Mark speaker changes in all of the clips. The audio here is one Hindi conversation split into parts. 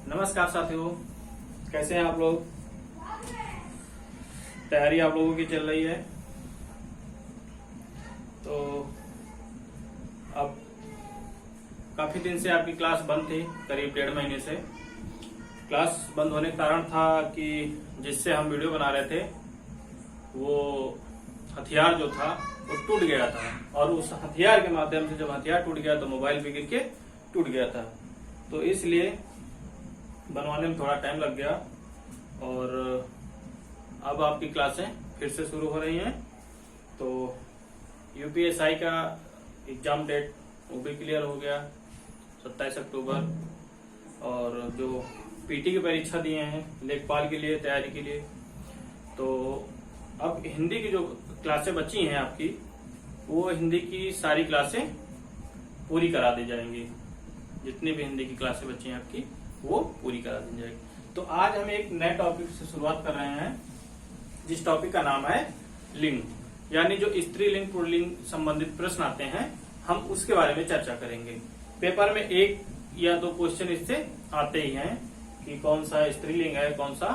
Speaker 1: नमस्कार साथियों, कैसे हैं आप लोग। तैयारी आप लोगों की चल रही है। तो अब काफी दिन से आपकी क्लास बंद थी, करीब 1.5 महीने से। क्लास बंद होने का कारण था कि जिससे हम वीडियो बना रहे थे वो हथियार जो था वो टूट गया था, और उस हथियार के माध्यम से जब हथियार टूट गया तो मोबाइल भी गिर के टूट गया था। तो इसलिए बनवाने में थोड़ा टाइम लग गया, और अब आपकी क्लासें फिर से शुरू हो रही हैं। तो यूपीएसआई का एग्जाम डेट वो भी क्लियर हो गया 27 अक्टूबर, और जो पीटी की परीक्षा दिए हैं लेखपाल के लिए तैयारी के लिए, तो अब हिंदी की जो क्लासें बची हैं आपकी, वो हिंदी की सारी क्लासें पूरी करा दी जाएंगी। जितनी भी हिंदी की क्लासें बची हैं आपकी वो पूरी करा दी जाएगी। तो आज हम एक नए टॉपिक से शुरुआत कर रहे हैं, जिस टॉपिक का नाम है लिंग, यानी जो स्त्रीलिंग पुल्लिंग संबंधित प्रश्न आते हैं हम उसके बारे में चर्चा करेंगे। पेपर में 1 या 2 क्वेश्चन इससे आते ही हैं कि कौन सा स्त्रीलिंग है कौन सा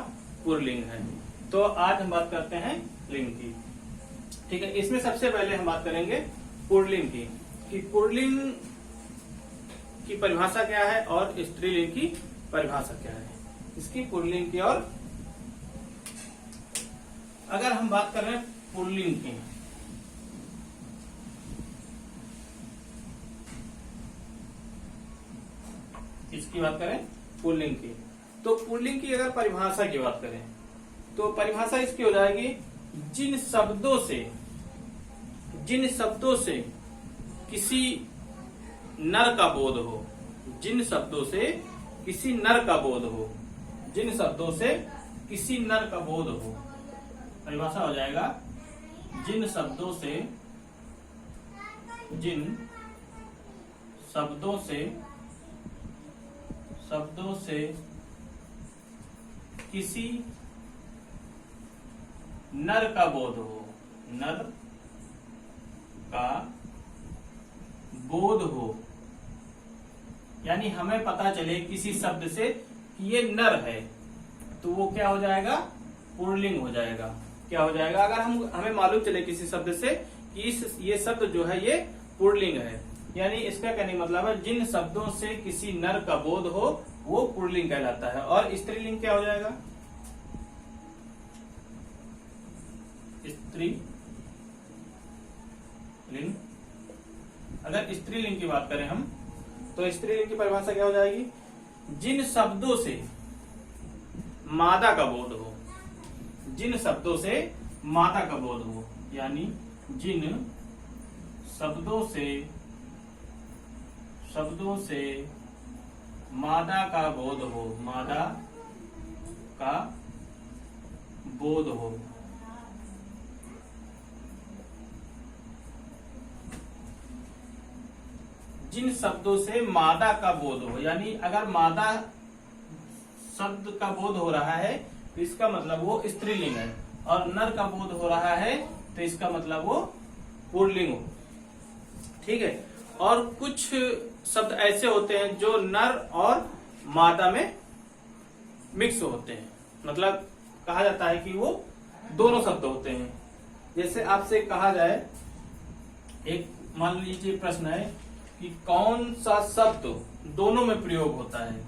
Speaker 1: पुल्लिंग है। तो आज हम बात करते हैं लिंग की। ठीक है, इसमें सबसे पहले हम बात करेंगे पुल्लिंग की, कि पुल्लिंग की परिभाषा क्या है और स्त्रीलिंग की परिभाषा क्या है। इसकी पुल्लिंग की, और अगर हम बात कर रहे हैं पुल्लिंग की, इसकी बात करें पुल्लिंग की, तो पुल्लिंग की अगर परिभाषा की बात करें तो परिभाषा इसकी हो जाएगी जिन शब्दों से किसी नर का बोध हो, जिन शब्दों से किसी नर का बोध हो, जिन शब्दों से किसी नर का बोध हो। परिभाषा हो जाएगा जिन शब्दों से किसी नर का बोध हो, नर का बोध हो, यानी हमें पता चले किसी शब्द से कि ये नर है, तो वो क्या हो जाएगा, पुल्लिंग हो जाएगा। क्या हो जाएगा, अगर हमें मालूम चले किसी शब्द से कि ये शब्द जो है ये पुल्लिंग है, यानी इसका कहने का मतलब है जिन शब्दों से किसी नर का बोध हो वो पुल्लिंग कहलाता है। और स्त्रीलिंग क्या हो जाएगा, स्त्रीलिंग। अगर स्त्रीलिंग की बात करें हम, तो स्त्रीलिंग की परिभाषा क्या हो जाएगी, जिन शब्दों से मादा का बोध हो, जिन शब्दों से मादा का बोध हो, यानी जिन शब्दों से मादा का बोध हो, मादा का बोध हो। जिन शब्दों से मादा का बोध हो, यानी अगर मादा शब्द का बोध हो रहा है तो इसका मतलब वो स्त्रीलिंग है, और नर का बोध हो रहा है तो इसका मतलब वो पुल्लिंग हो। ठीक है, और कुछ शब्द ऐसे होते हैं जो नर और मादा में मिक्स होते हैं, मतलब कहा जाता है कि वो दोनों शब्द होते हैं। जैसे आपसे कहा जाए, एक मान लीजिए प्रश्न है कि कौन सा शब्द दोनों में प्रयोग होता है।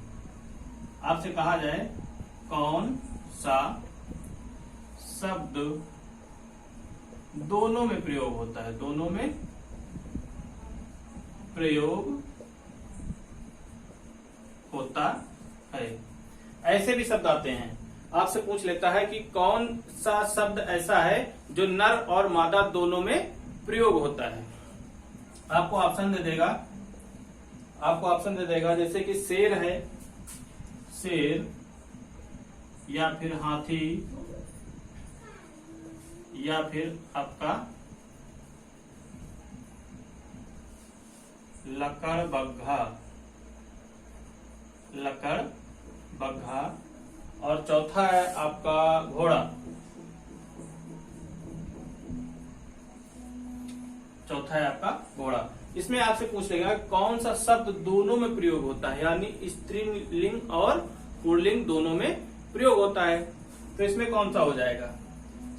Speaker 1: आपसे कहा जाए कौन सा शब्द दोनों में प्रयोग होता है, दोनों में प्रयोग होता है। ऐसे भी शब्द आते हैं, आपसे पूछ लेता है कि कौन सा शब्द ऐसा है जो नर और मादा दोनों में प्रयोग होता है। आपको ऑप्शन दे देगा, जैसे कि शेर है, शेर, या फिर हाथी, या फिर आपका लकड़बग्घा, और चौथा है आपका घोड़ा, चौथा है आपका घोड़ा। इसमें आपसे पूछ लेगा कौन सा शब्द दोनों में प्रयोग होता है, यानी स्त्रीलिंग और पुल्लिंग दोनों में प्रयोग होता है। तो इसमें कौन सा हो जाएगा?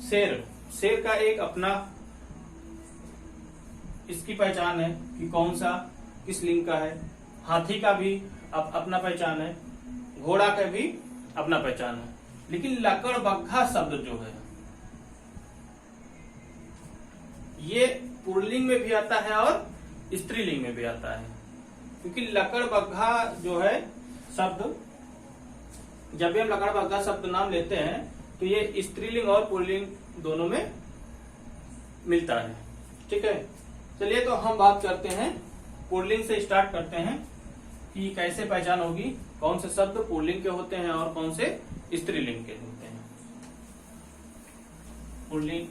Speaker 1: शेर। शेर का एक अपना इसकी पहचान है कि कौन सा किस लिंग का है। हाथी का भी अपना पहचान है, घोड़ा का भी अपना पहचान है। लेकिन लकड़बग्घा शब्द जो है ये पुल्लिंग में भी आता है और स्त्रीलिंग में भी आता है, क्योंकि लकड़बग्घा जो है शब्द, जब भी हम लकड़बग्घा शब्द नाम लेते हैं तो ये स्त्रीलिंग और पुल्लिंग दोनों में मिलता है। ठीक है, चलिए तो हम बात करते हैं पुल्लिंग से स्टार्ट करते हैं कि कैसे पहचान होगी कौन से शब्द पुल्लिंग के होते हैं और कौन से स्त्रीलिंग के होते हैं। पुल्लिंग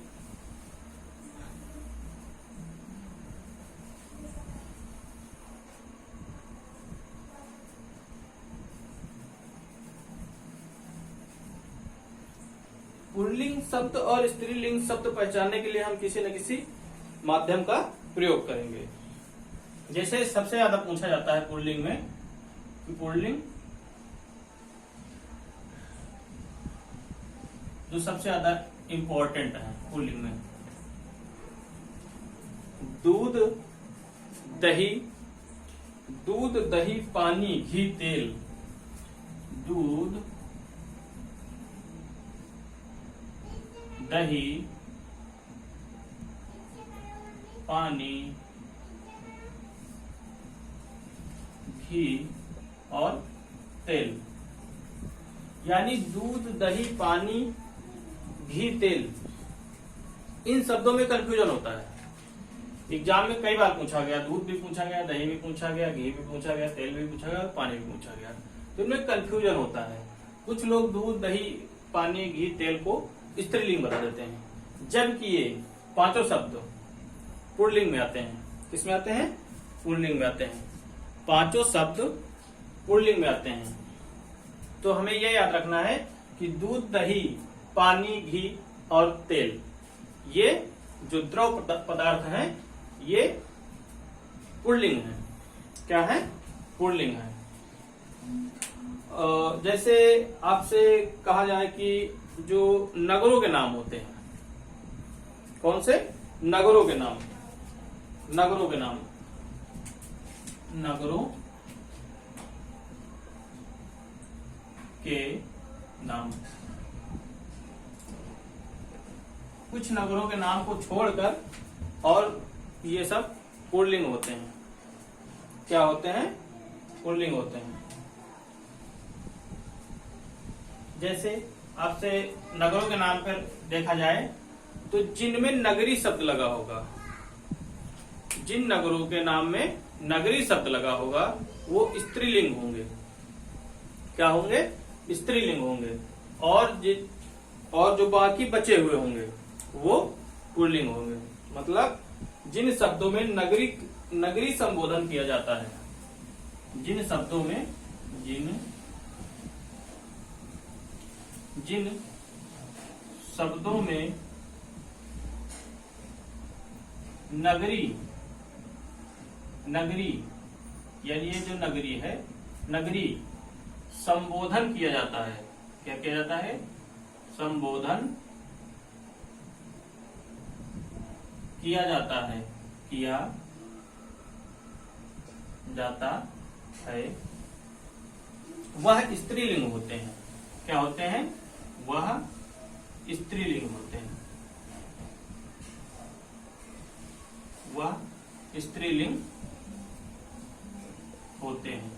Speaker 1: पुल्लिंग शब्द और स्त्रीलिंग शब्द पहचानने के लिए हम किसी न किसी माध्यम का प्रयोग करेंगे। जैसे सबसे ज्यादा पूछा जाता है पुल्लिंग में कि पुल्लिंग जो सबसे ज्यादा इंपॉर्टेंट है पुल्लिंग में, दूध दही पानी घी तेल। दूध दही पानी घी और तेल। यानी दूध दही पानी घी तेल, इन शब्दों में कंफ्यूजन होता है। एग्जाम में कई बार पूछा गया, दूध भी पूछा गया, दही भी पूछा गया, घी भी पूछा गया, तेल भी पूछा गया, पानी भी पूछा गया। तो इनमें कंफ्यूजन होता है। कुछ लोग दूध दही पानी घी तेल को स्त्रीलिंग बता देते हैं, जबकि ये पांचों शब्द पुल्लिंग में आते हैं। किसमें आते हैं? पुल्लिंग में आते हैं। पांचों शब्द पुल्लिंग में आते हैं। तो हमें यह याद रखना है कि दूध दही पानी घी और तेल, ये जो द्रव पदार्थ हैं ये पुल्लिंग है। क्या है? पुल्लिंग है। जैसे आपसे कहा जाए कि जो नगरों के नाम होते हैं, कौन से? नगरों के नाम। नगरों के नाम, नगरों के नाम। कुछ नगरों के नाम को छोड़कर और ये सब पुल्लिंग होते हैं। क्या होते हैं? पुल्लिंग होते हैं। जैसे आपसे नगरों के नाम पर देखा जाए तो जिनमें नगरी शब्द लगा होगा, जिन नगरों के नाम में नगरी शब्द लगा होगा वो स्त्रीलिंग होंगे। क्या होंगे? स्त्रीलिंग होंगे। और जो बाकी बचे हुए होंगे वो पुल्लिंग होंगे। मतलब जिन शब्दों में नगरी संबोधन किया जाता है, जिन शब्दों में नगरी यानी ये जो नगरी है, नगरी संबोधन किया जाता है। क्या किया जाता है? संबोधन किया जाता है। किया जाता है, वह स्त्रीलिंग होते हैं। क्या होते हैं? वह स्त्रीलिंग होते हैं। वह स्त्रीलिंग होते हैं।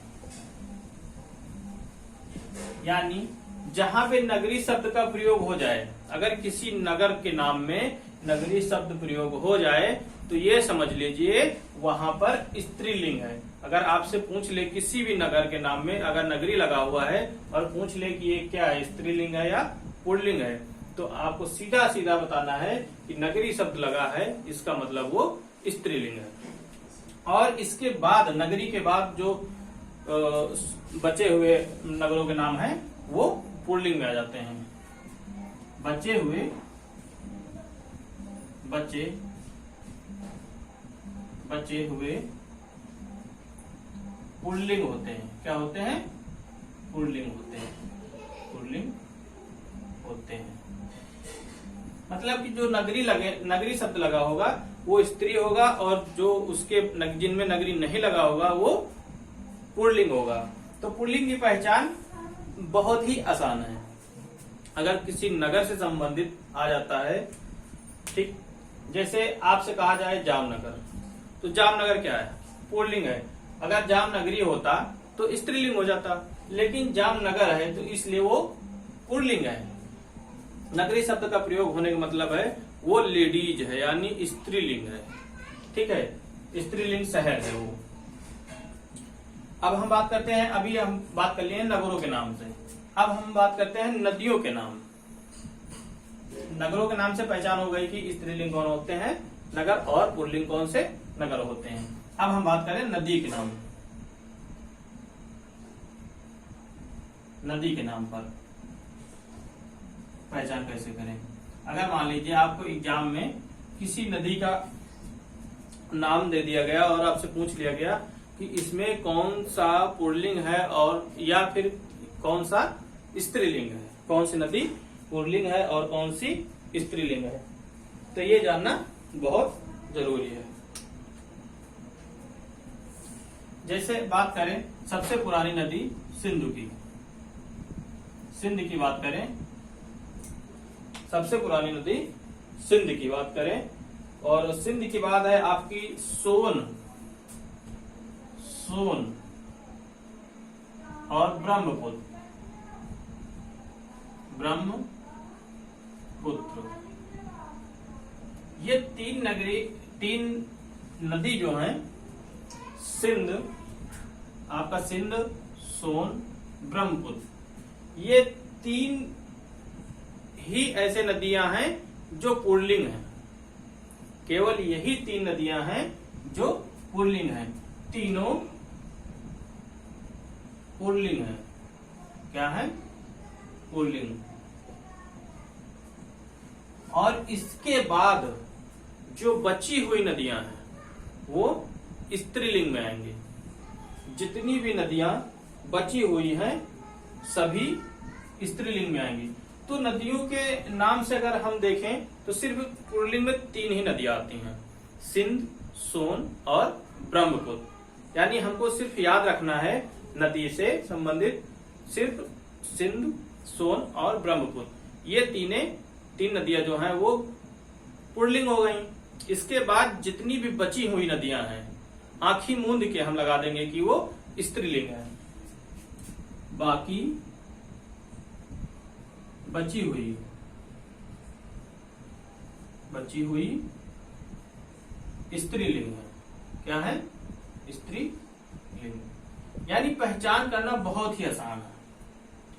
Speaker 1: यानी जहां पे नगरी शब्द का प्रयोग हो जाए, अगर किसी नगर के नाम में नगरी शब्द प्रयोग हो जाए तो ये समझ लीजिए वहां पर स्त्रीलिंग है। अगर आपसे पूछ ले किसी भी नगर के नाम में अगर नगरी लगा हुआ है और पूछ ले कि ये क्या है, स्त्रीलिंग है या पुल्लिंग है, तो आपको सीधा सीधा बताना है कि नगरी शब्द लगा है, इसका मतलब वो स्त्रीलिंग है। और इसके बाद, नगरी के बाद जो बचे हुए नगरों के नाम हैं वो पुल्लिंग में आ जाते हैं। बचे हुए पुल्लिंग होते हैं। क्या होते हैं? पुल्लिंग होते हैं, पुल्लिंग होते हैं। मतलब कि जो नगरी शब्द लगा होगा वो स्त्री होगा, और जो उसके जिनमें नगरी नहीं लगा होगा वो पुल्लिंग होगा। तो पुल्लिंग की पहचान बहुत ही आसान है। अगर किसी नगर से संबंधित आ जाता है, ठीक, जैसे आपसे कहा जाए जामनगर, तो जामनगर क्या है? पुल्लिंग है। अगर जामनगरी होता तो स्त्रीलिंग हो जाता, लेकिन जामनगर है तो इसलिए वो पुल्लिंग है। नगरी शब्द का प्रयोग होने का मतलब है वो लेडीज है, यानी स्त्रीलिंग है, ठीक है, स्त्रीलिंग शहर है वो। अब हम बात करते हैं, अभी हम बात कर लिए नगरों के नाम से, अब हम बात करते हैं नदियों के नाम। नगरों के नाम से पहचान हो गई कि स्त्रीलिंग कौन होते हैं, नगर, और पुल्लिंग कौन से नगर होते हैं। अब हम बात करें नदी के नाम। नदी के नाम पर पहचान कैसे करें? अगर मान लीजिए आपको एग्जाम में किसी नदी का नाम दे दिया गया और आपसे पूछ लिया गया कि इसमें कौन सा पुल्लिंग है और या फिर कौन सा स्त्रीलिंग है, कौन सी नदी पुल्लिंग है और कौन सी स्त्रीलिंग है, तो ये जानना बहुत जरूरी है। जैसे बात करें सबसे पुरानी नदी सिंधु की, सिंध की बात करें, सबसे पुरानी नदी सिंध की बात करें, और सिंध की बात है आपकी सोन और ब्रह्मपुत्र। ये तीन नदी जो हैं, सिंध, आपका सिंध, सोन, ब्रह्मपुत्र, ये तीन ही ऐसे नदियां हैं जो पुल्लिंग हैं। केवल यही तीन नदियां हैं जो पुल्लिंग हैं, तीनों पुल्लिंग हैं। क्या है? पुल्लिंग। और इसके बाद जो बची हुई नदियां हैं वो स्त्रीलिंग में आएंगे। जितनी भी नदियां बची हुई हैं सभी स्त्रीलिंग में आएंगी। तो नदियों के नाम से अगर हम देखें तो सिर्फ पुल्लिंग में तीन ही नदियां आती हैं, सिंध, सोन और ब्रह्मपुत्र। यानी हमको सिर्फ याद रखना है नदी से संबंधित सिर्फ सिंध, सोन और ब्रह्मपुत्र। ये तीन नदियां जो हैं वो पुल्लिंग हो गई। इसके बाद जितनी भी बची हुई नदियां हैं आंखी मूंद के हम लगा देंगे कि वो स्त्रीलिंग है। बाकी बची हुई स्त्रीलिंग है। क्या है? स्त्रीलिंग। यानी पहचान करना बहुत ही आसान है,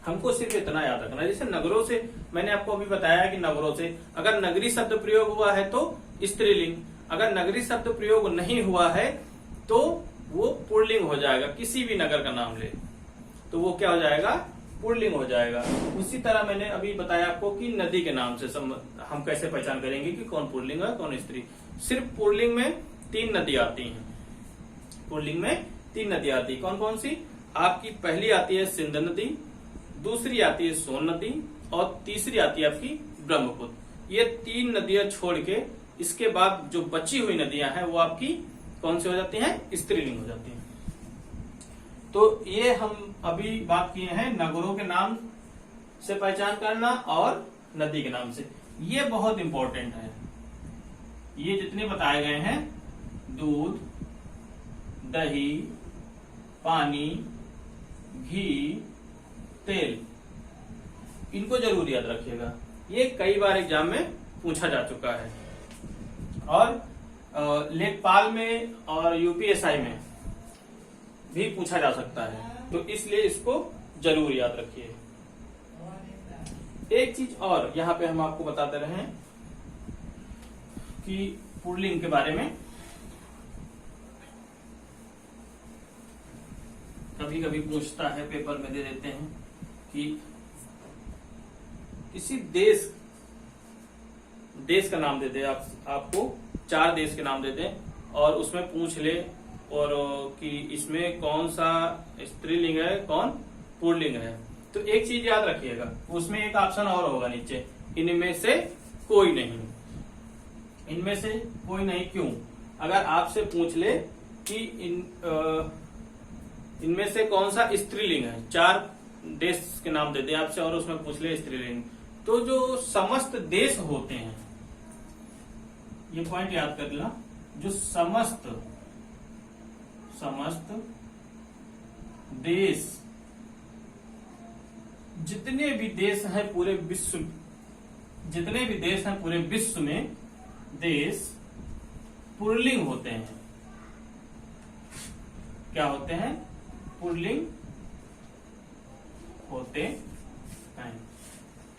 Speaker 1: हमको सिर्फ इतना याद रखना है। जैसे नगरों से मैंने आपको अभी बताया कि नगरों से अगर नगरी शब्द प्रयोग हुआ है तो स्त्रीलिंग, अगर नगरी शब्द प्रयोग नहीं हुआ है तो वो पुल्लिंग हो जाएगा। किसी भी नगर का नाम ले तो वो क्या हो जाएगा? पुल्लिंग हो जाएगा। उसी तरह मैंने अभी बताया आपको कि नदी के नाम से हम कैसे पहचान करेंगे कि कौन पुल्लिंग है कौन स्त्री। सिर्फ पुल्लिंग में तीन नदी आती हैं, पुल्लिंग में तीन नदी आती है। कौन कौन सी? आपकी पहली आती है सिंध नदी, दूसरी आती है सोन नदी और तीसरी आती है आपकी ब्रह्मपुत्र। ये तीन नदियां छोड़ के इसके बाद जो बची हुई नदियां हैं वो आपकी कौन सी हो जाती हैं? स्त्रीलिंग हो जाती हैं। तो ये हम अभी बात किए हैं नगरों के नाम से पहचान करना और नदी के नाम से। ये बहुत इंपॉर्टेंट है। ये जितने बताए गए हैं, दूध, दही, पानी, घी, तेल, इनको जरूर याद रखिएगा। ये कई बार एग्जाम में पूछा जा चुका है और लेखपाल में और यूपीएसआई में भी पूछा जा सकता है, तो इसलिए इसको जरूर याद रखिए। एक चीज और यहाँ पे हम आपको बताते रहे कि पुल्लिंग के बारे में कभी कभी पूछता है, पेपर में दे देते हैं कि किसी देश का नाम दे दे, आपको 4 देश के नाम दे दे और उसमें पूछ ले और कि इसमें कौन सा स्त्रीलिंग है कौन पुल्लिंग है। तो एक चीज याद रखिएगा, उसमें एक ऑप्शन और होगा नीचे, इनमें से कोई नहीं। इनमें से कोई नहीं क्यों? अगर आपसे पूछ ले कि इनमें से कौन सा स्त्रीलिंग है, 4 देश के नाम दे दे आपसे और उसमें पूछ ले स्त्रीलिंग, तो जो समस्त देश होते हैं, ये पॉइंट याद कर लेना, जो समस्त देश, जितने भी देश हैं पूरे विश्व, जितने भी देश हैं पूरे विश्व में, देश पुल्लिंग होते हैं। क्या होते हैं? पुल्लिंग होते हैं।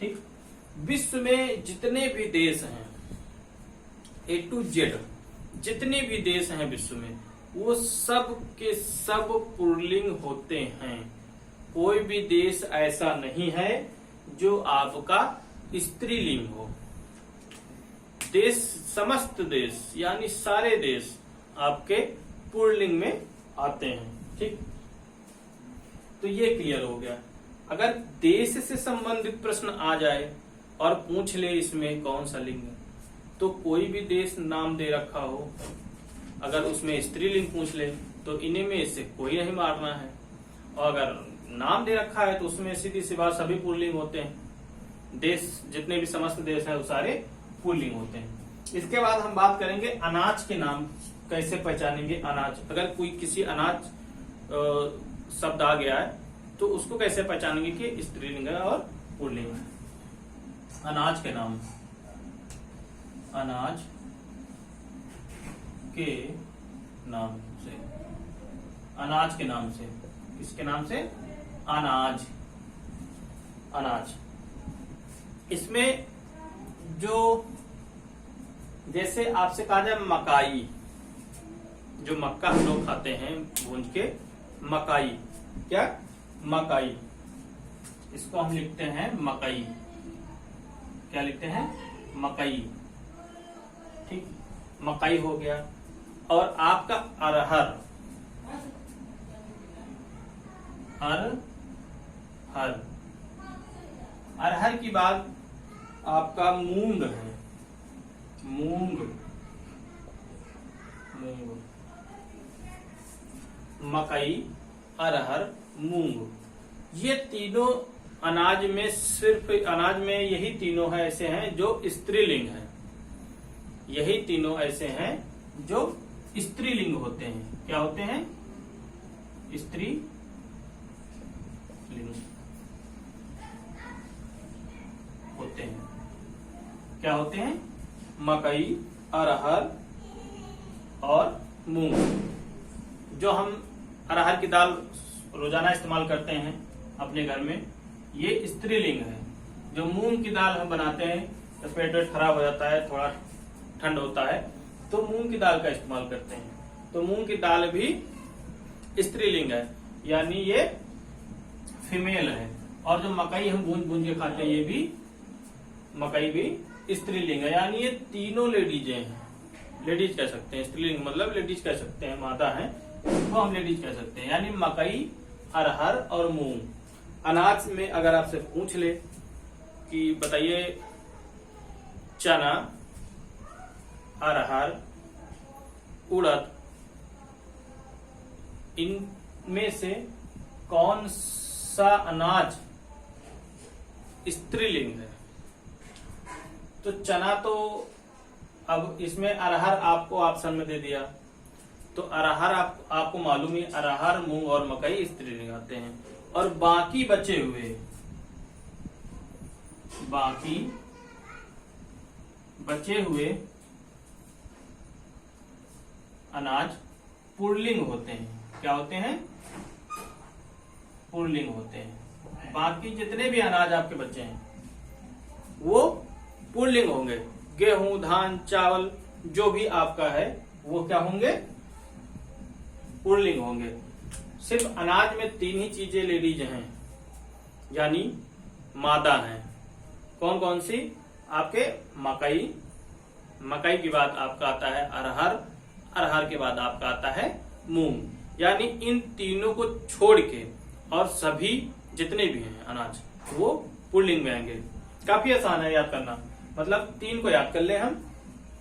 Speaker 1: ठीक, विश्व में जितने भी देश हैं, A to Z जितने भी देश हैं विश्व में, वो सब के सब पुल्लिंग होते हैं। कोई भी देश ऐसा नहीं है जो आपका स्त्रीलिंग हो। देश, समस्त देश यानी सारे देश आपके पुल्लिंग में आते हैं। ठीक, तो ये क्लियर हो गया। अगर देश से संबंधित प्रश्न आ जाए और पूछ ले इसमें कौन सा लिंग है, तो कोई भी देश नाम दे रखा हो, अगर उसमें स्त्रीलिंग पूछ ले तो इन्हीं में से कोई नहीं मारना है, और अगर नाम दे रखा है तो उसमें सीधी सी बात सभी पुल्लिंग होते हैं। देश जितने भी समस्त देश हैं वो सारे पुल्लिंग होते हैं। इसके बाद हम बात करेंगे अनाज के नाम कैसे पहचानेंगे। अनाज, अगर कोई किसी अनाज शब्द आ गया है तो उसको कैसे पहचानेंगे कि स्त्रीलिंग है और पुल्लिंग है। अनाज के नाम, अनाज के नाम से, अनाज के नाम से, किसके नाम से? अनाज। अनाज, इसमें जो जैसे आपसे कहा जाए मकाई, जो मक्का हम लोग खाते हैं भूंज के, मकाई, क्या? मकाई, इसको हम लिखते हैं मकई। क्या लिखते हैं? मकई। ठीक, मकई हो गया। और आपका अरहर, अरहर की बात आपका मूंग है, मूंग, मकई, अरहर, मूंग। ये तीनों अनाज में, सिर्फ अनाज में यही तीनों है ऐसे हैं जो स्त्रीलिंग है। यही तीनों ऐसे हैं जो स्त्रीलिंग होते हैं। क्या होते हैं? स्त्रीलिंग होते हैं। क्या होते हैं? मकई, अरहर और मूंग। जो हम अरहर की दाल रोजाना इस्तेमाल करते हैं अपने घर में, ये स्त्रीलिंग है। जो मूंग की दाल हम बनाते हैं, तो पेट खराब हो जाता है, थोड़ा ठंड होता है, तो मूंग की दाल का इस्तेमाल करते हैं। तो मूंग की दाल भी स्त्रीलिंग है, यानी ये फीमेल है। और जो मकई हम भूंज भूंज के खाते हैं, ये भी मकई भी स्त्रीलिंग है, यानी ये तीनों लेडीज हैं। लेडीज कह सकते हैं, स्त्रीलिंग मतलब लेडीज कह सकते हैं, मादा है वो हम लेडीज कह सकते हैं। यानी मकई, अरहर और मूंग। अनाज में अगर आपसे पूछ ले कि बताइए चना, अरहर, उड़द, इनमें से कौन सा अनाज स्त्रीलिंग है, तो चना तो, अब इसमें अरहर आपको ऑप्शन में दे दिया, तो अरहर आपको मालूम ही, अरहर, मूंग और मकई स्त्रीलिंग आते हैं। और बाकी बचे हुए अनाज पुल्लिंग होते हैं। क्या होते हैं? पुल्लिंग होते हैं। बाकी जितने भी अनाज आपके बचे हैं वो पुल्लिंग होंगे। गेहूं, धान, चावल जो भी आपका है वो क्या होंगे? पुल्लिंग होंगे। सिर्फ अनाज में 3 ही चीजें लेडीज हैं, यानी मादा हैं। कौन कौन सी? आपके मकई, मकई के बाद आपका आता है अरहर, अरहर के बाद आपका आता है मूंग। यानी इन तीनों को छोड़ के और सभी जितने भी हैं अनाज वो पुल्लिंग में आएंगे। काफी आसान है याद करना, मतलब 3 को याद कर ले हम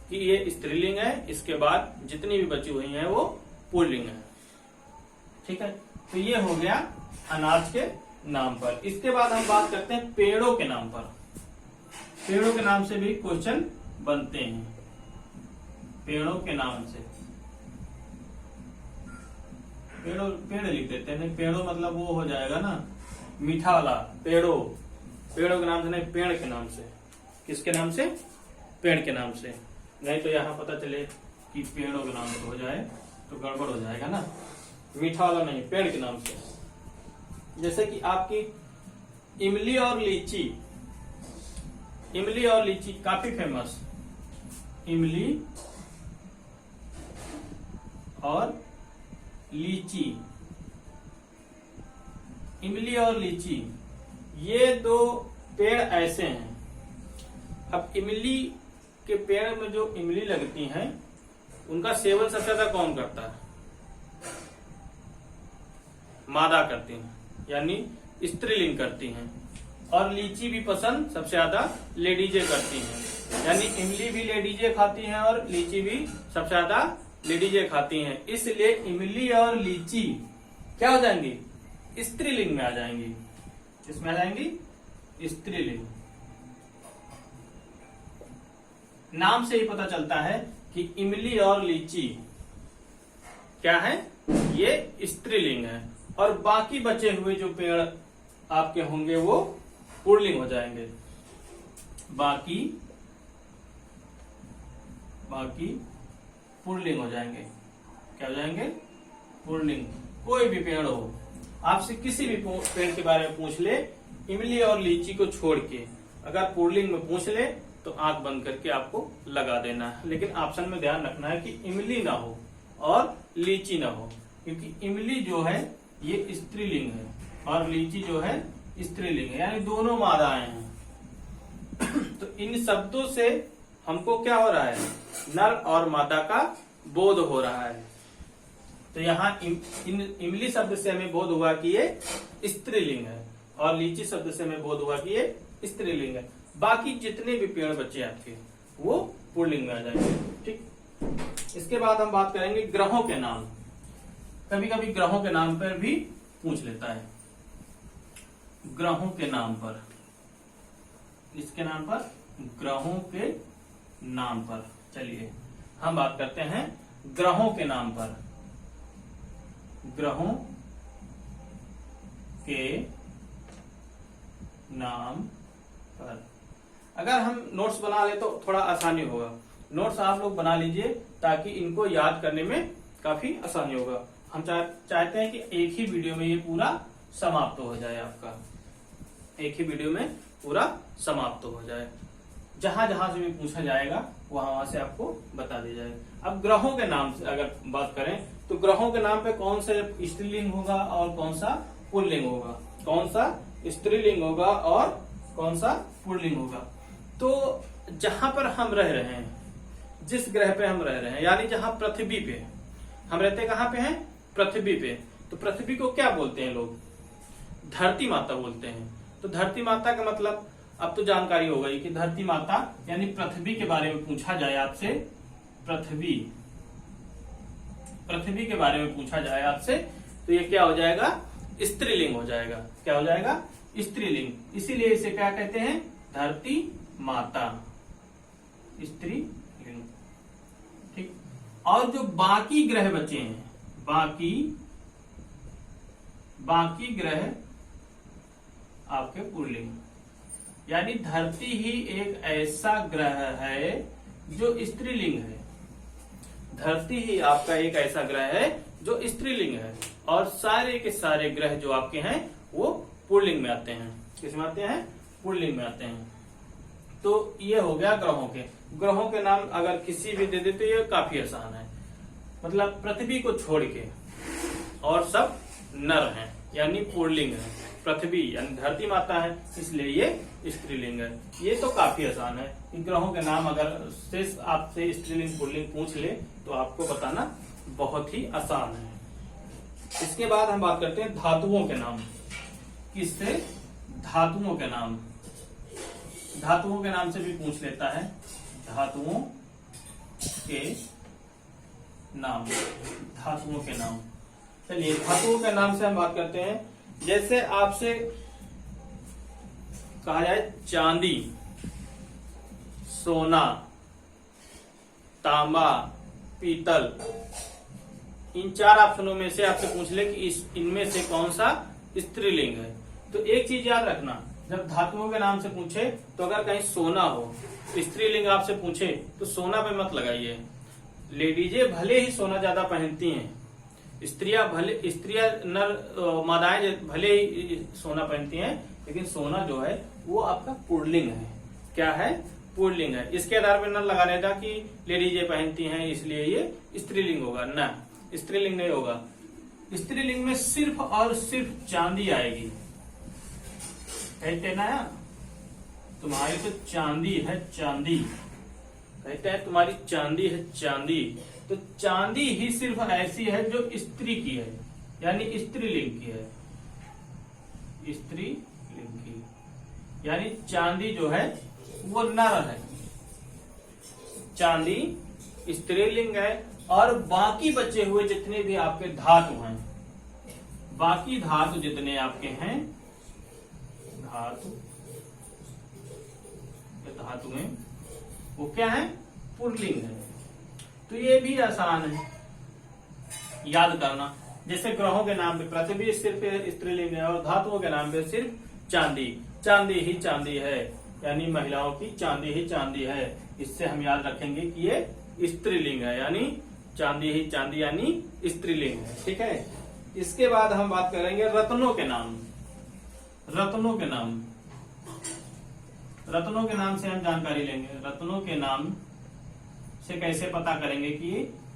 Speaker 1: कि ये स्त्रीलिंग है, इसके बाद जितनी भी बची हुई हैं वो पुल्लिंग है। ठीक है, तो ये हो गया अनाज के नाम पर। इसके बाद हम बात करते हैं पेड़ों के नाम पर। पेड़ों के नाम से भी क्वेश्चन बनते हैं। पेड़ों के नाम से पेड़ लिख देते हैं, पेड़ों मतलब वो हो जाएगा ना मीठा वाला पेड़ों के नाम से नहीं, पेड़ के नाम से। किसके नाम से? पेड़ के नाम से। नहीं तो यहाँ पता चले कि पेड़ों के नाम से हो जाए तो गड़बड़ हो जाएगा ना, मीठा वाला नहीं, पेड़ के नाम से। जैसे कि आपकी इमली और लीची, इमली और लीची काफी फेमस। इमली और लीची, इमली और लीची ये 2 पेड़ ऐसे हैं। अब इमली के पेड़ में जो इमली लगती हैं उनका सेवन सबसे ज्यादा कौन करता है? मादा करती हैं, यानी स्त्रीलिंग करती हैं। और लीची भी पसंद सबसे ज्यादा लेडीजे करती हैं, यानी इमली भी लेडीजे खाती हैं और लीची भी सबसे ज्यादा लेडीजे खाती हैं। इसलिए इमली और लीची क्या हो जाएंगी? स्त्रीलिंग में आ जाएंगी। किसमें आ जाएंगी? स्त्रीलिंग। नाम से ही पता चलता है कि इमली और लीची क्या है? ये स्त्रीलिंग है। और बाकी बचे हुए जो पेड़ आपके होंगे वो पुल्लिंग हो जाएंगे। बाकी पुल्लिंग हो जाएंगे। क्या हो जाएंगे? पुल्लिंग। कोई भी पेड़ हो, आपसे किसी भी पेड़ के बारे में पूछ ले, इमली और लीची को छोड़ के अगर पुल्लिंग में पूछ ले तो आंख बंद करके आपको लगा देना है। लेकिन ऑप्शन में ध्यान रखना है कि इमली ना हो और लीची ना हो, क्योंकि इमली जो है ये स्त्रीलिंग है और लीची जो है स्त्रीलिंग है, यानी दोनों मादाएं हैं। तो इन शब्दों से हमको क्या हो रहा है? नर और मादा का बोध हो रहा है। तो यहाँ इमली शब्द से हमें बोध हुआ कि ये स्त्रीलिंग है और लीची शब्द से हमें बोध हुआ कि ये स्त्रीलिंग है। बाकी जितने भी पेड़ बचे आपके वो पुल्लिंग में आ जाएंगे। ठीक, इसके बाद हम बात करेंगे ग्रहों के नाम। कभी कभी ग्रहों के नाम पर भी पूछ लेता है। ग्रहों के नाम पर, इसके नाम पर, ग्रहों के नाम पर। चलिए हम बात करते हैं ग्रहों के नाम पर। ग्रहों के नाम पर अगर हम नोट्स बना ले तो थोड़ा आसानी होगा। नोट्स आप लोग बना लीजिए ताकि इनको याद करने में काफी आसानी होगा। हम चाहते हैं कि एक ही वीडियो में ये पूरा समाप्त हो जाए, आपका एक ही वीडियो में पूरा समाप्त हो जाए। जहां जहां से भी पूछा जाएगा वहां से आपको बता दिया जाएगा। अब ग्रहों के नाम से अगर बात करें तो ग्रहों के नाम पे कौन सा स्त्रीलिंग होगा और कौन सा पुल्लिंग होगा, कौन सा स्त्रीलिंग होगा और कौन सा पुल्लिंग होगा। तो जहां पर हम रह रहे हैं, जिस ग्रह पे हम रह रहे हैं, यानी जहां पृथ्वी पे हम रहते, कहां पे हैं? पृथ्वी पे। तो पृथ्वी को क्या बोलते हैं लोग? धरती माता बोलते हैं। तो धरती माता का मतलब अब तो जानकारी हो गई कि धरती माता यानी पृथ्वी के बारे में पूछा जाए आपसे, पृथ्वी के बारे में पूछा जाए आपसे तो ये क्या हो जाएगा? स्त्रीलिंग हो जाएगा। क्या हो जाएगा? स्त्रीलिंग। इसीलिए इसे क्या कहते हैं? धरती माता, स्त्रीलिंग। ठीक। और जो बाकी ग्रह बचे हैं, बाकी ग्रह आपके पुल्लिंग, यानी धरती ही एक ऐसा ग्रह है जो स्त्रीलिंग है। धरती ही आपका एक ऐसा ग्रह है जो स्त्रीलिंग है और सारे के सारे ग्रह जो आपके हैं वो पुल्लिंग में आते हैं। किसमें आते हैं? पुल्लिंग में आते हैं। तो ये हो गया ग्रहों के। ग्रहों के नाम अगर किसी भी दे दे तो ये काफी आसान है। मतलब पृथ्वी को छोड़ के और सब नर हैं, यानी पुल्लिंग है। पृथ्वी यानी धरती माता है, इसलिए ये स्त्रीलिंग है। ये तो काफी आसान है। इन ग्रहों के नाम अगर शेष आपसे स्त्रीलिंग पुल्लिंग पूछ ले तो आपको बताना बहुत ही आसान है। इसके बाद हम बात करते हैं धातुओं के नाम, किससे? धातुओं के नाम, धातुओं के नाम से भी पूछ लेता है, धातुओं के नाम, धातुओं के नाम। चलिए धातुओं के नाम से हम बात करते हैं। जैसे आपसे कहा जाए चांदी, सोना, तांबा, पीतल, इन 4 ऑप्शनों में से आपसे पूछ ले कि इनमें से कौन सा स्त्रीलिंग है। तो एक चीज याद रखना, जब धातुओं के नाम से पूछे तो अगर कहीं सोना हो, स्त्रीलिंग आपसे पूछे तो सोना पे मत लगाइए। लेडीजें भले ही सोना ज्यादा पहनती हैं, स्त्रियां नर मादाएं भले ही सोना पहनती हैं, लेकिन सोना जो है वो आपका पुल्लिंग है। क्या है? पुल्लिंग है। इसके आधार पर न लगाने था कि लेडीजें पहनती हैं इसलिए ये स्त्रीलिंग होगा, ना, स्त्रीलिंग नहीं होगा। स्त्रीलिंग में सिर्फ और सिर्फ चांदी आएगी। कहते ना तुम्हारी तो चांदी है, चांदी, कहते हैं तुम्हारी चांदी है, चांदी। तो चांदी ही सिर्फ ऐसी है जो स्त्री की है, यानी स्त्रीलिंग की है, स्त्रीलिंग की, यानी चांदी जो है वो नर है, चांदी स्त्रीलिंग है। और बाकी बचे हुए जितने भी आपके धातु हैं, बाकी धातु जितने आपके हैं, धातु में वो क्या है? पुल्लिंग है। तो ये भी आसान है याद करना। जैसे ग्रहों के नाम पे पृथ्वी सिर्फ स्त्रीलिंग है और धातुओं के नाम पे सिर्फ चांदी, चांदी ही चांदी है, यानी महिलाओं की चांदी ही चांदी है। इससे हम याद रखेंगे कि ये स्त्रीलिंग है, यानी चांदी ही चांदी यानी स्त्रीलिंग है। ठीक है। इसके बाद हम बात करेंगे रत्नों के नाम। रत्नों के नाम, रत्नों के नाम से हम जानकारी लेंगे। रत्नों के नाम से कैसे पता करेंगे कि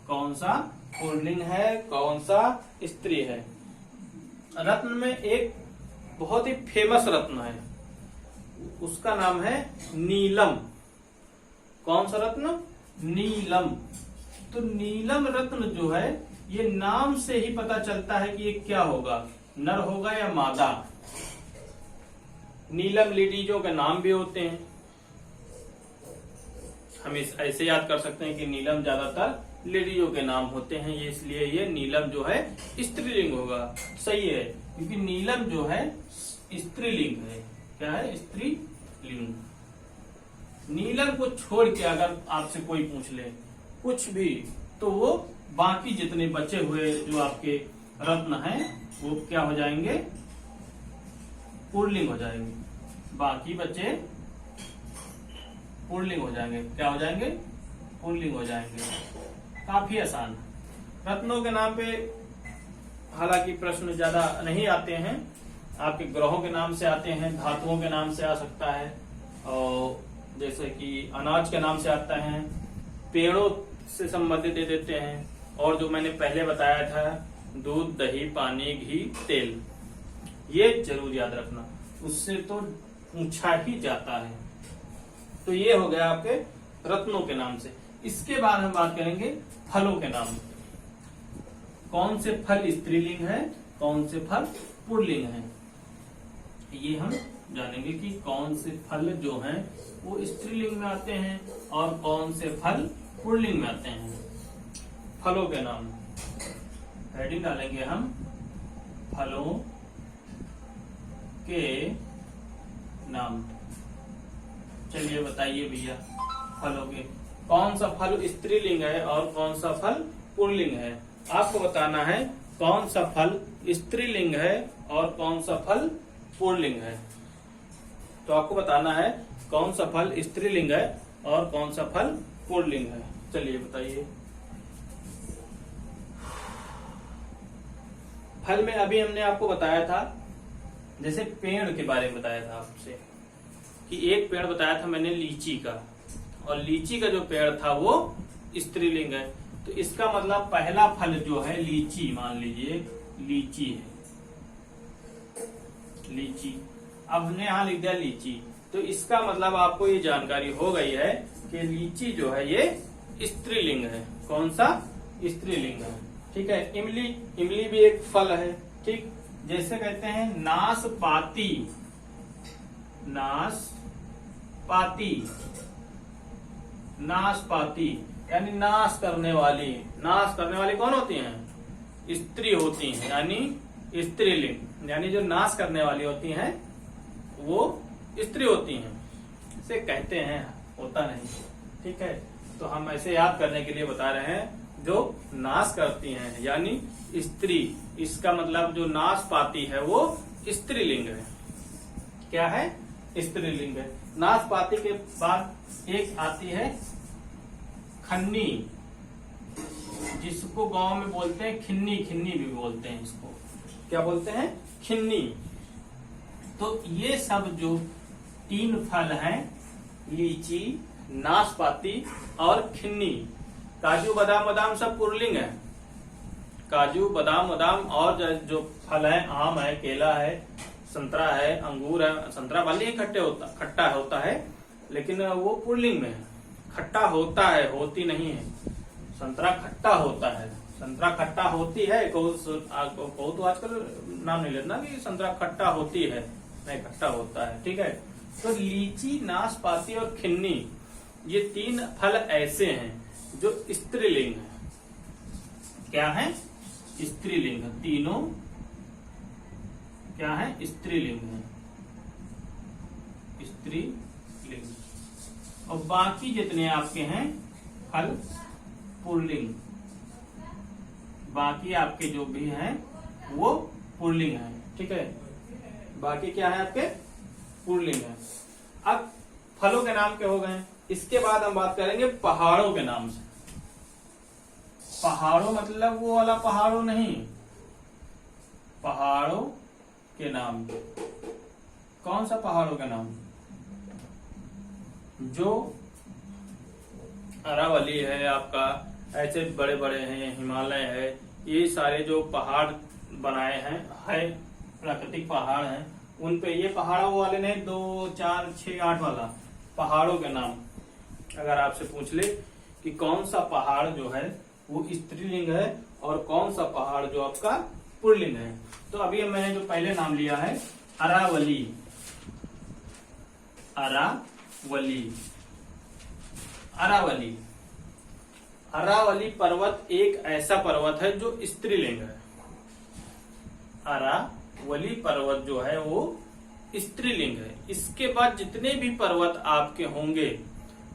Speaker 1: कौन सा पुल्लिंग है, कौन सा स्त्री है। रत्न में एक बहुत ही फेमस रत्न है, उसका नाम है नीलम। कौन सा रत्न? नीलम। तो नीलम रत्न जो है ये नाम से ही पता चलता है कि ये क्या होगा, नर होगा या मादा। नीलम लेडीजों के नाम भी होते हैं, हम ऐसे याद कर सकते हैं कि नीलम ज्यादातर लेडीजों के नाम होते हैं, ये इसलिए ये नीलम जो है स्त्रीलिंग होगा। सही है, क्योंकि नीलम जो है स्त्रीलिंग है। क्या है? स्त्रीलिंग। नीलम को छोड़ के अगर आपसे कोई पूछ ले कुछ भी, तो वो बाकी जितने बचे हुए जो आपके रत्न हैं वो क्या हो जाएंगे? पुल्लिंग हो जाएंगे। बाकी बचे पुल्लिंग हो जाएंगे। क्या हो जाएंगे? पुल्लिंग हो जाएंगे। काफी आसान। रत्नों के नाम पे हालांकि प्रश्न ज्यादा नहीं आते हैं, आपके ग्रहों के नाम से आते हैं, धातुओं के नाम से आ सकता है, और जैसे कि अनाज के नाम से आता है, पेड़ों से संबंधित दे देते हैं, और जो मैंने पहले बताया था दूध, दही, पानी, घी, तेल, ये जरूर याद रखना, उससे तो पूछा ही जाता है। तो ये हो गया आपके रत्नों के नाम से। इसके बाद हम बात करेंगे फलों के नाम। कौन से फल स्त्रीलिंग है, कौन से फल पुल्लिंग है, ये हम जानेंगे कि कौन से फल जो हैं वो स्त्रीलिंग में आते हैं और कौन से फल पुल्लिंग में आते हैं। फलों के नाम, हेडिंग डालेंगे हम फलों के नाम। चलिए बताइए भैया, फलों के कौन सा फल स्त्रीलिंग है और कौन सा फल पुल्लिंग है। आपको बताना है कौन सा फल स्त्रीलिंग है और कौन सा फल पुल्लिंग है। तो आपको बताना है कौन सा फल स्त्रीलिंग है और कौन सा फल पुल्लिंग है। चलिए बताइए। फल में अभी हमने आपको बताया था, जैसे पेड़ के बारे में बताया था आपसे कि एक पेड़ बताया था मैंने लीची का, और लीची का जो पेड़ था वो स्त्रीलिंग है। तो इसका मतलब पहला फल जो है लीची, मान लीजिए लीची है, लीची, अब हमने यहां लिख दिया लीची, तो इसका मतलब आपको ये जानकारी हो गई है कि लीची जो है ये स्त्रीलिंग है। कौन सा? स्त्रीलिंग है। ठीक है। इमली, इमली भी एक फल है। ठीक, जैसे कहते हैं नाशपाती, नाशपाती, नाशपाती यानी नाश करने वाली। नाश करने वाली कौन होती हैं? स्त्री होती हैं, यानी स्त्रीलिंग, यानी जो नाश करने वाली होती हैं वो स्त्री होती हैं। इसे कहते हैं, होता नहीं। ठीक है, तो हम ऐसे याद करने के लिए बता रहे हैं, जो नाश करती हैं यानी स्त्री, इसका मतलब जो नाश पाती है वो स्त्रीलिंग है। क्या है? स्त्रीलिंग है। नाशपाती के बाद एक आती है खन्नी, जिसको गांव में बोलते हैं खिन्नी, खिन्नी भी बोलते हैं इसको। क्या बोलते हैं? खिन्नी। तो ये सब जो 3 फल हैं, लीची, नाशपाती और खिन्नी, काजू बादाम बादाम सब पुल्लिंग है। काजू बादाम बादाम और जो फल है, आम है, केला है, संतरा है, अंगूर है। संतरा वाली ही खट्टा होता है, लेकिन वो पुल्लिंग में है। खट्टा होता है, होती नहीं है। संतरा खट्टा होता है, संतरा खट्टा होती है। कहो तो आजकल नाम नहीं लेना कि संतरा खट्टा होती है, नहीं, खट्टा होता है। ठीक है, तो लीची, नाशपाती और खिन्नी, ये 3 फल ऐसे हैं जो स्त्रीलिंग है। क्या है? स्त्रीलिंग। तीनों क्या है? स्त्रीलिंग है, स्त्रीलिंग। और बाकी जितने आपके हैं फल पुल्लिंग, बाकी आपके जो भी हैं वो पुल्लिंग है। ठीक है, बाकी क्या है आपके? पुल्लिंग है। अब फलों के नाम क्या हो गए? इसके बाद हम बात करेंगे पहाड़ों के नाम से। पहाड़ों मतलब वो वाला पहाड़ों नहीं, पहाड़ों के नाम। कौन सा पहाड़ों का नाम? जो अरावली है आपका, ऐसे बड़े बड़े हैं, हिमालय है, ये सारे जो पहाड़ बनाए हैं, प्राकृतिक पहाड़ हैं, उन पे ये पहाड़ों वाले ने 2, 4, 6, 8 वाला पहाड़ों के नाम अगर आपसे पूछ ले कि कौन सा पहाड़ जो है वो स्त्रीलिंग है और कौन सा पहाड़ जो आपका पुल्लिंग है, तो अभी मैंने जो पहले नाम लिया है अरावली, अरावली, अरावली। अरावली पर्वत एक ऐसा पर्वत है जो स्त्रीलिंग है। अरावली पर्वत जो है वो स्त्रीलिंग है। इसके बाद जितने भी पर्वत आपके होंगे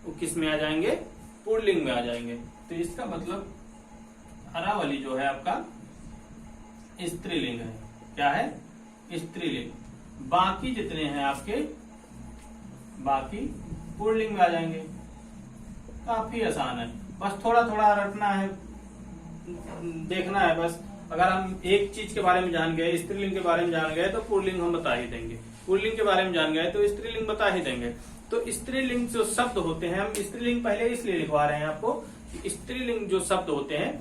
Speaker 1: वो किस में आ जाएंगे? पुल्लिंग में आ जाएंगे। तो इसका मतलब अरावली जो है आपका स्त्रीलिंग है। क्या है? स्त्रीलिंग। बाकी जितने हैं आपके, बाकी पुल्लिंग में आ जाएंगे। काफी आसान है, बस थोड़ा थोड़ा रटना है, देखना है बस। अगर हम एक चीज के बारे में जान गए, स्त्रीलिंग के बारे में जान गए, तो पुल्लिंग हम बता ही देंगे। पुल्लिंग के बारे में जान गए तो स्त्रीलिंग बता ही देंगे। तो स्त्रीलिंग जो शब्द होते हैं, हम स्त्रीलिंग पहले इसलिए लिखवा रहे हैं आपको कि स्त्रीलिंग जो शब्द होते हैं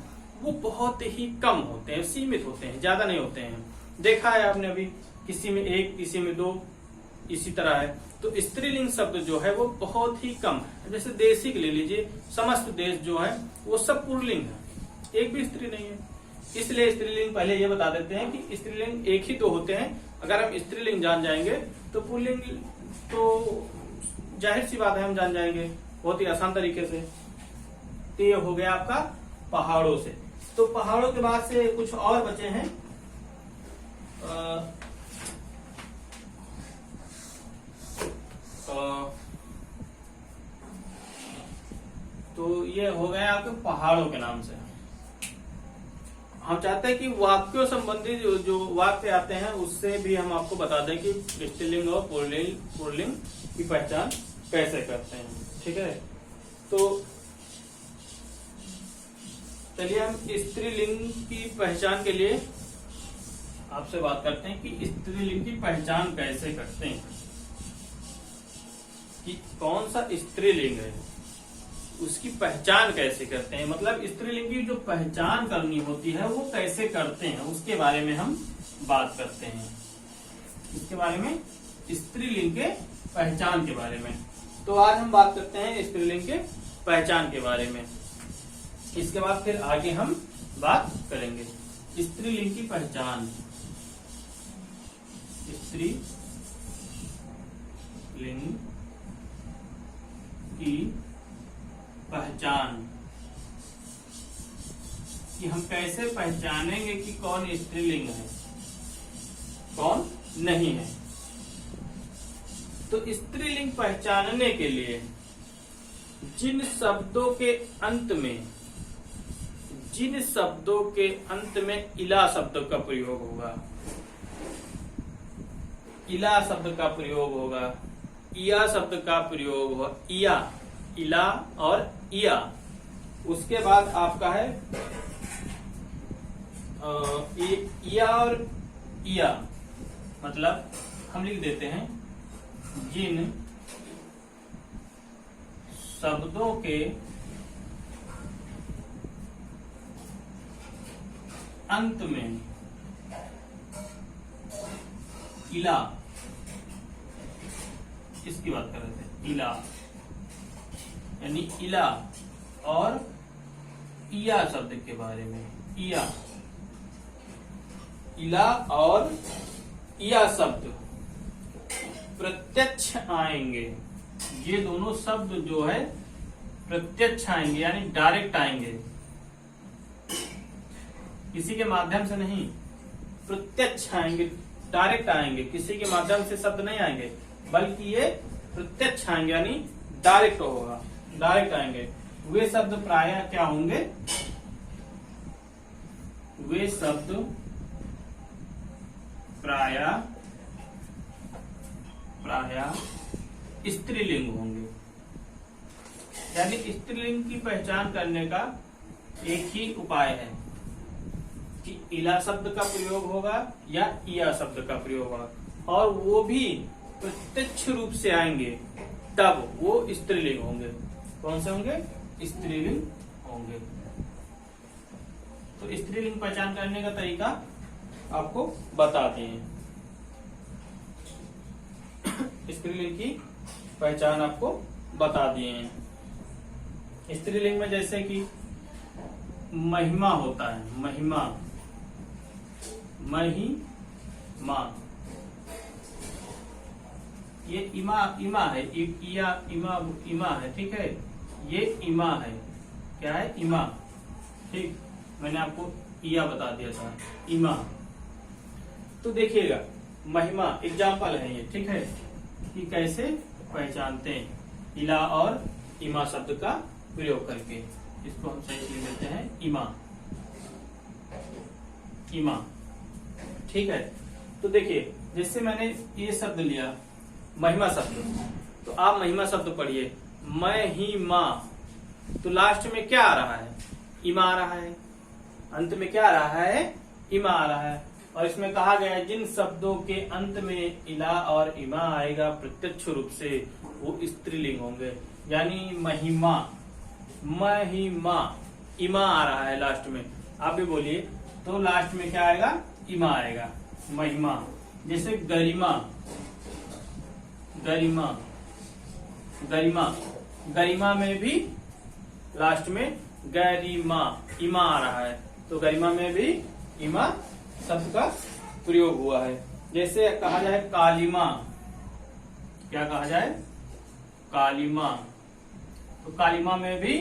Speaker 1: वो बहुत ही कम होते हैं, सीमित होते हैं, ज्यादा नहीं होते हैं। देखा है आपने अभी, किसी में 1, किसी में 2, इसी तरह है। तो स्त्रीलिंग शब्द जो है वो बहुत ही कम है। जैसे देशी ले लीजिए, समस्त देश जो है वो सब पुल्लिंग है, एक भी स्त्री नहीं है। इसलिए स्त्रीलिंग पहले ये बता देते हैं कि स्त्रीलिंग एक ही तो होते हैं। अगर हम स्त्रीलिंग जान जाएंगे तो पुल्लिंग तो जाहिर सी बात है हम जान जाएंगे बहुत ही आसान तरीके से। तो ये हो गया आपका पहाड़ों से। तो पहाड़ों के बाद से कुछ और बचे हैं। तो ये हो गया आपके पहाड़ों के नाम से। हम चाहते हैं कि वाक्यों संबंधी जो वाक्य आते हैं उससे भी हम आपको बता दें कि स्त्रीलिंग और पुल्लिंग की पहचान कैसे करते हैं। ठीक है, तो चलिए हम स्त्रीलिंग की पहचान के लिए आपसे बात करते हैं कि स्त्रीलिंग की पहचान कैसे करते हैं, कि कौन सा स्त्रीलिंग है उसकी पहचान कैसे करते हैं। मतलब स्त्रीलिंग की जो पहचान करनी होती है वो कैसे करते हैं, उसके बारे में हम बात करते हैं। इसके बारे में, स्त्रीलिंग के पहचान के बारे में। तो आज हम बात करते हैं स्त्रीलिंग के पहचान के बारे में। इसके बाद फिर आगे हम बात करेंगे स्त्रीलिंग की पहचान। स्त्रीलिंग की पहचान, कि हम कैसे पहचानेंगे कि कौन स्त्रीलिंग है कौन नहीं है। तो स्त्रीलिंग पहचानने के लिए जिन शब्दों के अंत में इला शब्द का प्रयोग होगा, इला शब्द का प्रयोग होगा, इया शब्द का प्रयोग होगा, इला और इया, उसके बाद आपका है इया और इया, मतलब हम लिख देते हैं जिन शब्दों के अंत में इला, इसकी बात कर रहे थे, इला यानी इला और इया शब्द के बारे में, इला और इया शब्द प्रत्यक्ष आएंगे। ये दोनों शब्द जो है प्रत्यक्ष आएंगे, यानी डायरेक्ट आएंगे, किसी के माध्यम से नहीं, प्रत्यक्ष आएंगे, डायरेक्ट आएंगे, किसी के माध्यम से शब्द नहीं आएंगे, बल्कि ये प्रत्यक्ष आएंगे, यानी डायरेक्ट होगा, डायरेक्ट आएंगे। वे शब्द प्रायः क्या होंगे? वे शब्द प्रायः स्त्रीलिंग होंगे, यानी स्त्रीलिंग की पहचान करने का एक ही उपाय है कि इला शब्द का प्रयोग होगा या इया शब्द का प्रयोग होगा, और वो भी प्रत्यक्ष रूप से आएंगे, तब वो स्त्रीलिंग होंगे। कौन से होंगे? स्त्रीलिंग होंगे। तो स्त्रीलिंग पहचान करने का तरीका आपको बताते हैं। स्त्रीलिंग की पहचान आपको बता दिए हैं। स्त्रीलिंग में जैसे कि महिमा होता है, महिमा, ये इमा है, इमा है, ठीक है, ये इमा है, क्या है? इमा, ठीक, मैंने आपको इया बता दिया था, इमा। तो देखिएगा, महिमा एग्जाम्पल है ये, ठीक है, कि कैसे पहचानते हैं इला और इमा शब्द का प्रयोग करके। इसको हम सही लिख देते हैं इमा, ठीक है। तो देखिए, जैसे मैंने ये शब्द लिया महिमा शब्द, तो आप महिमा शब्द पढ़िए, महिमा, तो लास्ट में क्या आ रहा है? इमा आ रहा है, अंत में क्या आ रहा है? इमा आ रहा है। और इसमें कहा गया है जिन शब्दों के अंत में इला और इमा आएगा प्रत्यक्ष रूप से, वो स्त्रीलिंग होंगे। यानी महिमा, इमा आ रहा है लास्ट में, आप भी बोलिए, तो लास्ट में क्या आएगा? इमा आएगा, महिमा। जैसे गरिमा, गरिमा में भी लास्ट में गरिमा, इमा आ रहा है, तो गरिमा में भी इमा शब्द का प्रयोग हुआ है। जैसे कहा जाए कालिमा, क्या कहा जाए? कालिमा, तो कालिमा में भी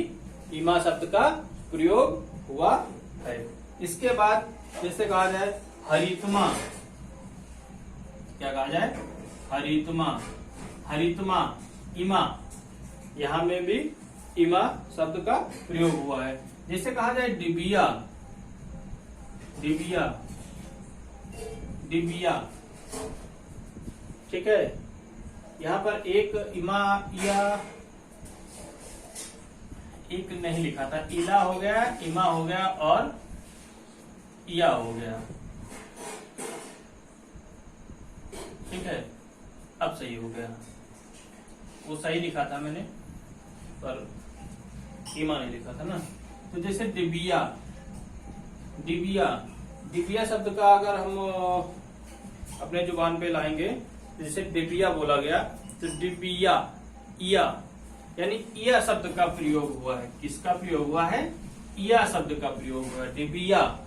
Speaker 1: इमा शब्द का प्रयोग हुआ है। इसके बाद जैसे कहा जाए हरितमा, क्या कहा जाए? हरितमा, इमा, यहाँ में भी इमा शब्द का प्रयोग हुआ है। जैसे कहा जाए डिबिया, ठीक है, यहाँ पर एक इमा या एक नहीं लिखा था, इला हो गया, इमा हो गया और इया हो गया, ठीक है, अब सही हो गया। वो सही लिखा था मैंने, पर इमा नहीं लिखा था ना। तो जैसे डिबिया शब्द का अगर हम अपने जुबान पे लाएंगे, जैसे डिबिया बोला गया, तो डिबिया, इया, यानी इया शब्द का प्रयोग हुआ है। किसका प्रयोग हुआ है? इया शब्द का प्रयोग हुआ है, डिबिया,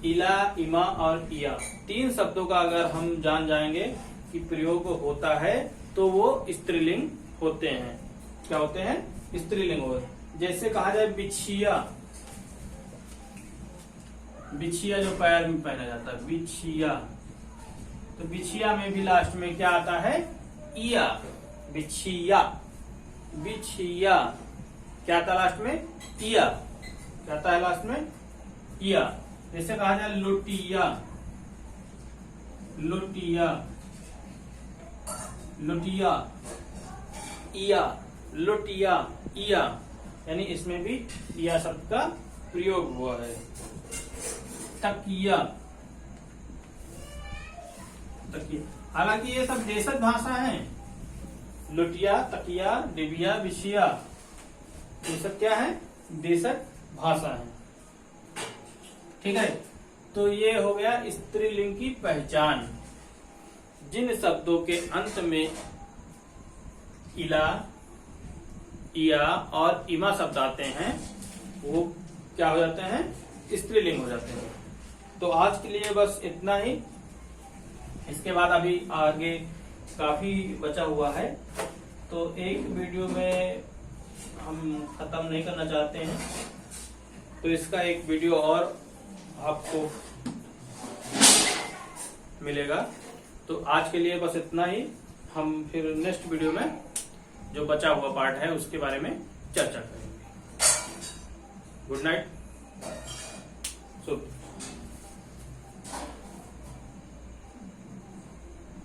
Speaker 1: इला, इमा और इया, 3 शब्दों का अगर हम जान जाएंगे कि प्रयोग होता है तो वो स्त्रीलिंग होते हैं। क्या होते हैं? स्त्रीलिंग होते हैं। जैसे कहा जाए बिछिया, बिछिया जो पैर में पहना जाता है, बिछिया, तो बिछिया में भी लास्ट में क्या आता है? इया। बिछिया, बिछिया क्या आता है लास्ट में? इया। क्या आता है लास्ट में? इया। जैसे कहा जाए लुटिया, लुटिया, लुटिया, इया, लुटिया, इया, यानी इसमें भी इया शब्द का प्रयोग हुआ है। तकिया, तकिया, हालांकि ये सब देशज भाषा है। लुटिया, तकिया, डिबिया, बिछिया, ये सब क्या है? देशज भाषा है। ठीक है, तो ये हो गया स्त्रीलिंग की पहचान। जिन शब्दों के अंत में इला, इया और इमा शब्द आते हैं वो क्या हो जाते हैं? स्त्रीलिंग हो जाते हैं। तो आज के लिए बस इतना ही। इसके बाद अभी आगे काफी बचा हुआ है, तो एक वीडियो में हम खत्म नहीं करना चाहते हैं, तो इसका एक वीडियो और आपको मिलेगा। तो आज के लिए बस इतना ही। हम फिर नेक्स्ट वीडियो में जो बचा हुआ पार्ट है उसके बारे में चर्चा करेंगे। गुड नाइट, शुभ।